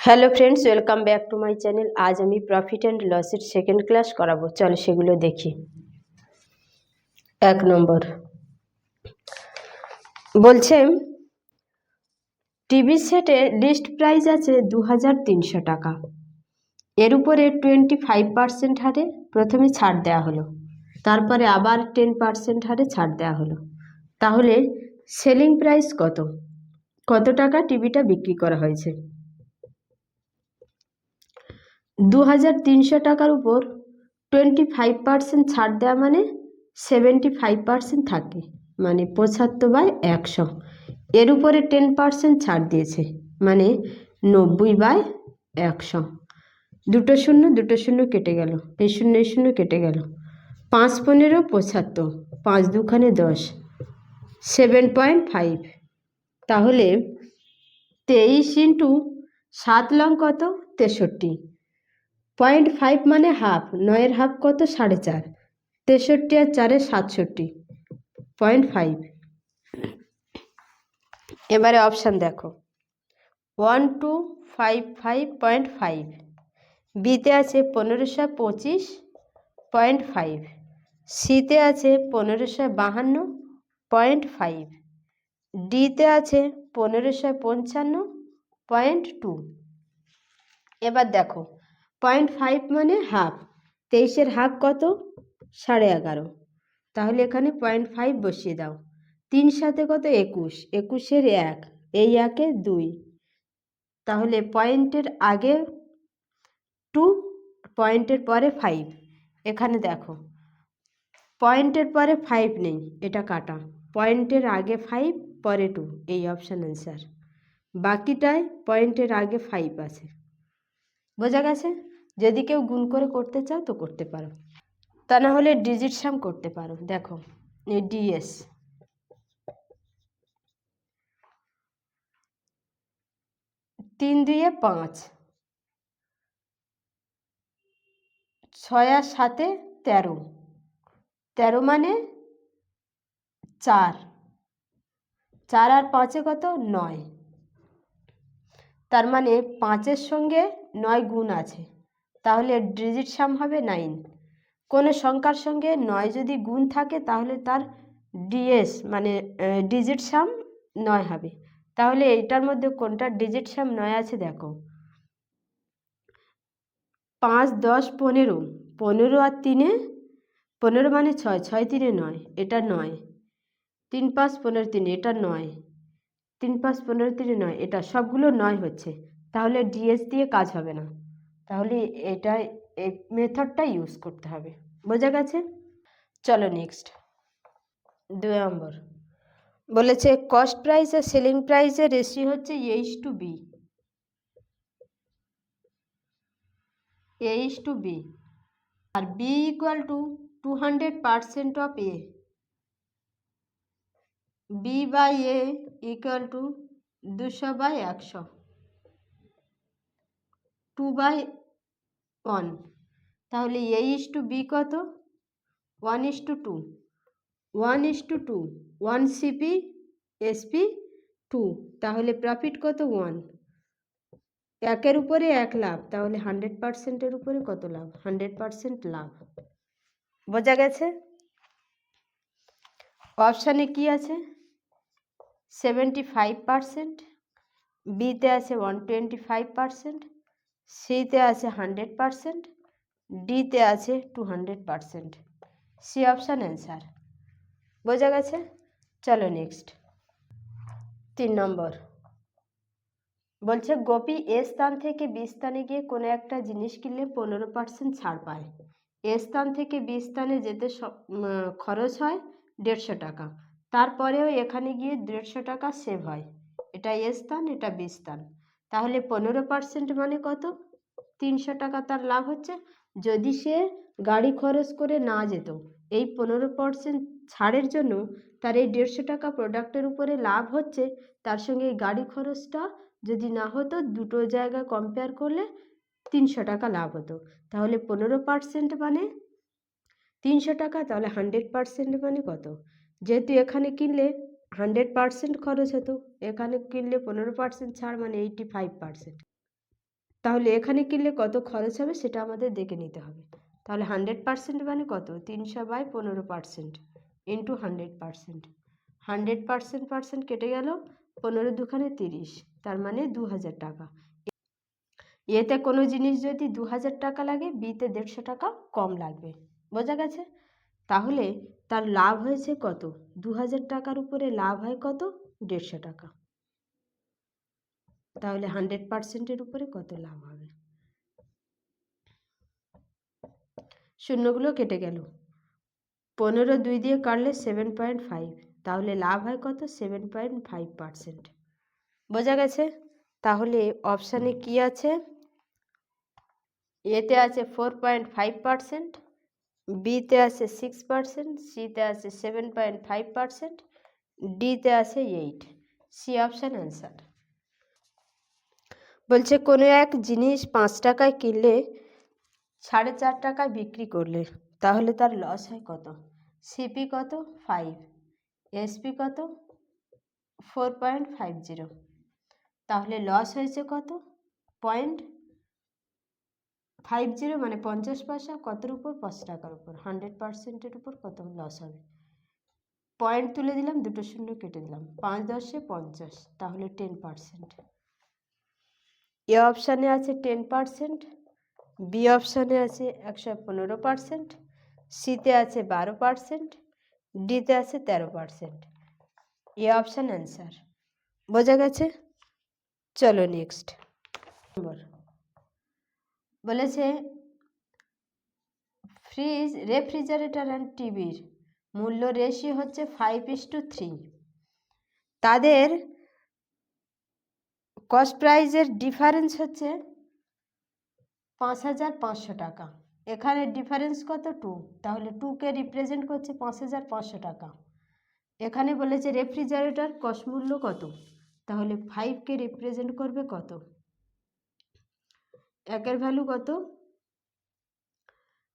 Hello friends, welcome back to my channel. আজ আমি profit and লসের সেকেন্ড ক্লাস করাবো। চলো সেগুলো দেখি। 1 নম্বর বলছে টিভি সেটের লিস্ট প্রাইস আছে 2300 টাকা। এর উপরে 25% হারে প্রথমে ছাড় দেওয়া হলো, তারপরে আবার 10% হারে ছাড় দেওয়া হলো। তাহলে সেলিং প্রাইস কত? কত টাকা টিভিটা বিক্রি করা হয়েছে? 2300 টাকার উপর 25% ছাড় দেওয়া মানে 75% থাকে, মানে 75/100। এর উপরে 10% ছাড় দিয়েছে মানে 90/100। দুটো শূন্য দুটো শূন্য কেটে গেল, এই শূন্য এই শূন্য কেটে গেল। 5 15 75, 5 দুখানে 10, 7.5। তাহলে 23 ইন্টু 7 লং কত? 63.5 মানে হাফ। 9-এর হাফ কত? 4.5। 63 আর 4-এ 67.5। এবারে অপশান দেখো, 1255.5। বিতে আছে 1525.5, সিতে আছে 1552.5, ডিতে আছে 1555.2। এবার দেখো 0.5 মানে হাফ। 23-এর হাফ কত? 11.5। তাহলে এখানে 0.5 বসিয়ে দাও। 3 সাথে কত? 21, 21-এর 1, এই 1-এ 2। তাহলে পয়েন্টের আগে 2, পয়েন্টের পরে 5। এখানে দেখো পয়েন্টের পরে 5 নেই, এটা কাটা। পয়েন্টের আগে 5, পরে 2, এই অপশান অ্যান্সার। বাকিটায় পয়েন্টের আগে 5 আছে। বোঝা গেছে? যদি কেউ গুণ করে করতে চাও তো করতে পারো, তা না হলে ডিজিট সাম করতে পারো। দেখো ডিএস 3 2-এ 5, 6 আর 7-এ 13, 13 মানে 4, 4 আর 5-এ কত? 9। তার মানে 5-এর সঙ্গে 9 গুণ আছে, তাহলে ডিজিট সাম হবে 9। কোনো সংখ্যার সঙ্গে 9 যদি গুণ থাকে তাহলে তার ডিএস মানে ডিজিট সাম 9 হবে। তাহলে এইটার মধ্যে কোনটা ডিজিট সাম 9 আছে দেখো। 5 10 15, 15 আর 3-এ 15 মানে 6, 6 3-এ 9, এটা 9। 3 5 15 3, এটা 9। 3 5 15 3-এ 9, এটা সবগুলো 9 হচ্ছে। তাহলে ডিএস দিয়ে কাজ হবে না, তাহলে এটা এই মেথডটা ইউজ করতে হবে। বোঝা গেছে? চলো নেক্সট 2 নম্বর বলেছে কস্ট প্রাইস আর সেলিং প্রাইসের রেশিও হচ্ছে A/B। A/B আর B equal to 200% of A। B by A equal to 200/100, 2/1। তাহলে A/B কত? 1:2, 1:2, 1 CP SP 2। তাহলে প্রফিট কত? 1। 1-এর উপরে 1 লাভ, তাহলে 100%-এর উপরে কত লাভ? 100% লাভ। বোঝা গেছে? অপশানে কি আছে? 75%, বিতে আছে 125%, সিতে আছে 100%, ডিতে আছে 200%। C option answer. বোঝা গেছে? চলো নেক্সট 3 নম্বর বলছে গোপী এ স্থান থেকে বি স্থানে গিয়ে কোনো একটা জিনিস কিনলে 15% ছাড় পায়। এ স্থান থেকে বি স্থানে যেতে খরচ হয় 150 টাকা, তারপরেও এখানে গিয়ে 150 টাকা সেভ হয়। এটা এ স্থান, এটা বি স্থান। তাহলে 15% মানে কত? 300 টাকা তার লাভ হচ্ছে। যদি সে গাড়ি খরচ করে না যেত, এই 15% ছাড়ের জন্য তার এই 150 টাকা প্রোডাক্টের উপরে লাভ হচ্ছে। তার সঙ্গে এই গাড়ি খরচটা যদি না হতো, দুটো জায়গা কম্পেয়ার করলে 300 টাকা লাভ হতো। তাহলে 15% মানে 300 টাকা, তাহলে 100% মানে কত? যেহেতু এখানে কিনলে 100% খরচ হতো, এখানে কিনলে 15% ছাড় মানে 85%। তাহলে এখানে কিনলে কত খরচ হবে সেটা আমাদের দেখে নিতে হবে। তাহলে 100% মানে কত, 300/15% ইন্টু 100%। 100% কেটে গেল, 15 দুখানে 30, তার মানে 2000 টাকা। এতে কোনো জিনিস যদি 2000 টাকা লাগে, বিতে 150 টাকা কম লাগবে। বোঝা গেছে? তাহলে তার লাভ হয়েছে কত, 2000 টাকার উপরে লাভ হয় কত, 150 টাকা। তাহলে 100%-এর উপরে কত লাভ হবে? শূন্যগুলো কেটে গেল, 15 2 দিয়ে কাটলে 7.5, তাহলে লাভ হয় কত, 7.5%। বোঝা গেছে? তাহলে অপশানে কি আছে, এতে আছে 4.5%, বিতে আছে 6%, সিতে আছে 7.5%, ডিতে আছে 8। C option answer. বলছে কোনো এক জিনিস 5 টাকায় কিনলে 4.5 টাকায় বিক্রি করলে তাহলে তার লস হয় কত? সিপি কত, 5, এসপি কত, 4.50, তাহলে লস হয়েছে কত, 0.50, মানে 50 পয়সা। কতর উপর, 5 টাকার উপর। 100%-এর উপর কত লস হবে? পয়েন্ট তুলে দিলাম, দুটো শূন্য কেটে দিলাম, 5 10 50, তাহলে 10%। এ অপশানে আছে 10%, বি অপশানে আছে 115%, সিতে আছে 12%, ডিতে আছে 13%। A option answer. বোঝা গেছে? চলো নেক্সট নম্বর। বলেছে ফ্রিজ, রেফ্রিজারেটর অ্যান্ড টিভির মূল্য রেশিও হচ্ছে 5:3। তাদের কস্ট প্রাইজের ডিফারেন্স হচ্ছে 5500 টাকা। এখানে ডিফারেন্স কত, 2, তাহলে 2কে রিপ্রেজেন্ট করছে 5500 টাকা। এখানে বলেছে রেফ্রিজারেটর কস্ট মূল্য কত, তাহলে 5কে রিপ্রেজেন্ট করবে কত, একের ভ্যালু কত,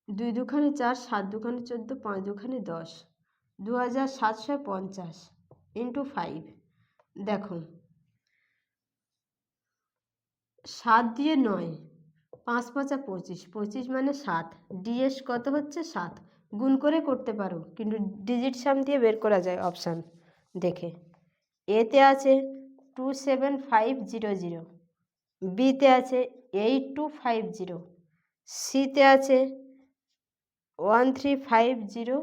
2 দুখানে 4, 7 দুখানে 14, 5 দুখানে 10, 2750 ইন্টু 5। দেখো 7 দিয়ে 9, 5 5 25, 25 মানে 7, ডিএস কত হচ্ছে 7, গুণ করে করতে পারো, কিন্তু ডিজিট সাম দিয়ে বের করা যায় অপশান দেখে। এতে আছে 27500, বিতে আছে 8250, সিতে আছে 1350,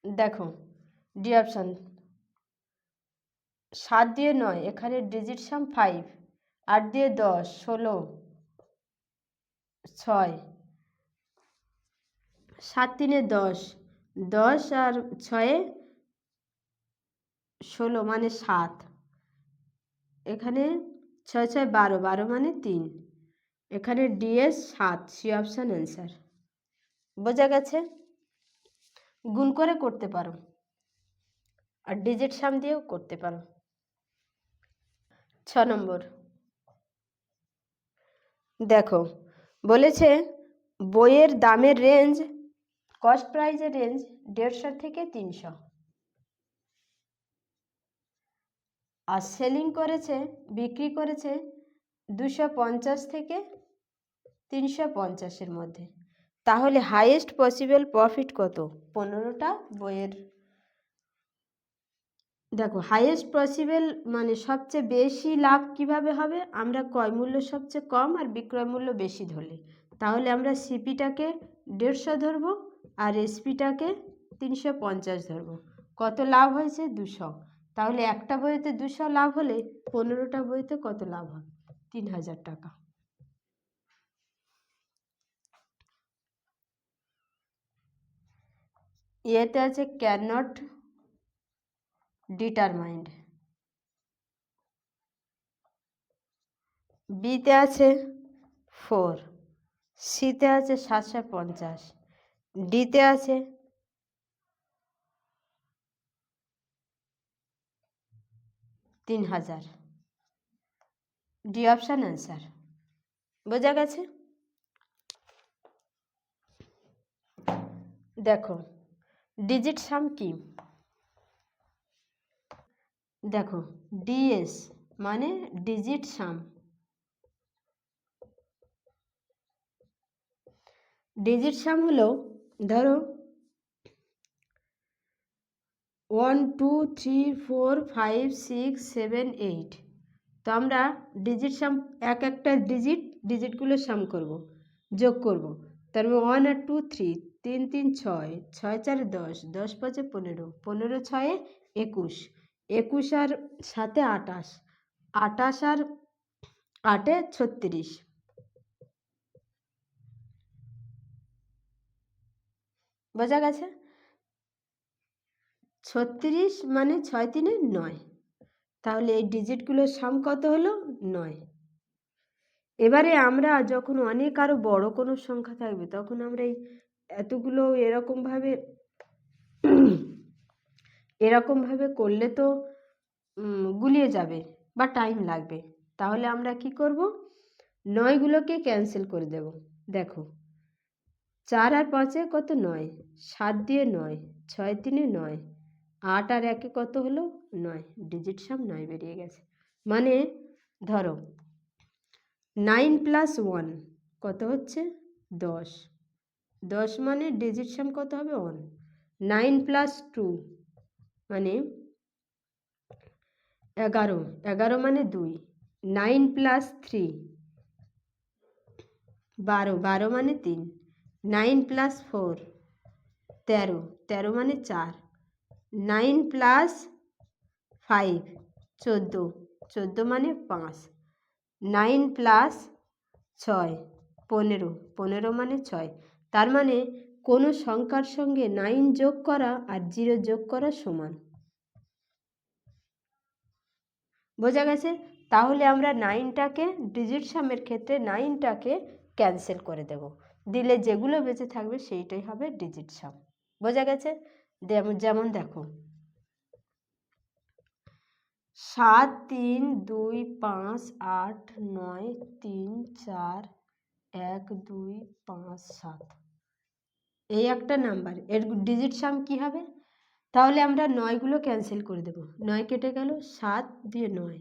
দেখো ডি অপশান। 7 দিয়ে 9, এখানে ডিজিট সাম 5, 8 দিয়ে 10, 16, 6, 7 3 10, 10 আর 6 16 মানে 7, এখানে 6 6 12, 12 মানে 3, এখানে ডিএস 7। C option answer. বোঝা গেছে? গুণ করে করতে পারো আর ডিজিট সাম দিয়েও করতে পারো। 6 নম্বর। দেখো বলেছে বইয়ের দামের রেঞ্জ, কস্ট প্রাইজের রেঞ্জ 150 থেকে 300, আর সেলিং করেছে, বিক্রি করেছে 250 থেকে 350-এর মধ্যে। তাহলে হাইয়েস্ট পসিবল প্রফিট কত? 15টা বইয়ের। দেখো হাইয়েস্ট পসিবল মানে সবচেয়ে বেশি লাভ কিভাবে হবে, আমরা ক্রয় মূল্য সবচেয়ে কম আর বিক্রয় মূল্য বেশি ধরলে, তাহলে আমরা সিপিটাকে 150 ধরবো আর এসপিটাকে 350 ধরবো। কত লাভ হয়েছে? 200। তাহলে একটা বইতে 200 লাভ হলে 15টা বইতে কত লাভ হবে? 3000 টাকা। এতে আছে ক্যান নট ডিটারমাইন্ড, বিতে আছে 4, সিতে আছে 750, ডিতে আছে 3000। D option answer. বোঝা গেছে? দেখো ডিজিট সাম কি, দেখো ডিএস মানে ডিজিট সাম। ডিজিট সাম হলো ধরো 1 2 3 4 5 6 7 8। তো আমরা ডিজিট সাম একটা ডিজিটগুলো সাম করব, যোগ করব। তার মানে 1 আর 2 3, 3 3 6, 6 4 10, 10 5 15, 15 6 21, 21 আর 7 28, 28 আর 8 36। বোঝা গেছে? 36 মানে 6 3 9। তাহলে এই ডিজিটগুলোর সাম কত হলো? 9। এবারে আমরা যখন অনেক আরো বড় কোনো সংখ্যা থাকবে তখন আমরা এই এতগুলো এরকমভাবে করলে তো গুলিয়ে যাবে বা টাইম লাগবে। তাহলে আমরা কি করব? 9গুলোকে ক্যান্সেল করে দেব। দেখো 4 আর 5 কত? 9, 7 দিয়ে 9, 6 3 9, 8 আর 1 কত হলো? 9। ডিজিট সাম 9 বেরিয়ে গেছে। মানে ধরো 9 প্লাস 1 কত হচ্ছে? 10। 10 মানে ডিজিট সাম কত হবে? 1। 9 প্লাস 2 মানে 11। 11 মানে 2। 9 প্লাস 3 12। 12 মানে 3। 9 প্লাস 4 13। 13 মানে 4। 9 প্লাস 5 14। 14 মানে 5। 9 প্লাস 6 15। 15 মানে 6। তার মানে কোনো সংখ্যার সঙ্গে 9 যোগ করা আর 0 যোগ করা সমান। বোঝা গেছে? তাহলে আমরা 9টাকে ডিজিট সামের ক্ষেত্রে 9টাকে ক্যান্সেল করে দেব, দিলে যেগুলো বেঁচে থাকবে সেইটাই হবে ডিজিট সাম। বোঝা গেছে? যেমন দেখো 7 3 2 5 8 9 3 4 1 2 5 7, এই একটা নাম্বার। এর ডিজিট সাম কি হবে? তাহলে আমরা 9গুলো ক্যান্সেল করে দেব। 9 কেটে গেল, 7 দিয়ে 9,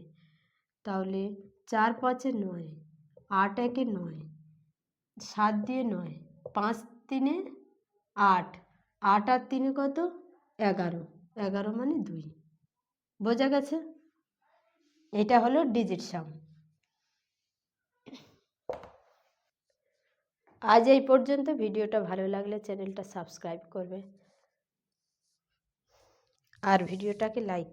তাহলে 4 5 9, 8 1 9, 7 দিয়ে 9, 5 3 8, 8 আর 3 কত? 11। 11 মানে 2। বোঝা গেছে? এটা হলো ডিজিট সাম। আজ এই পর্যন্ত। ভিডিওটা ভালো লাগলে চ্যানেলটা সাবস্ক্রাইব করবে আর ভিডিওটাকে লাইক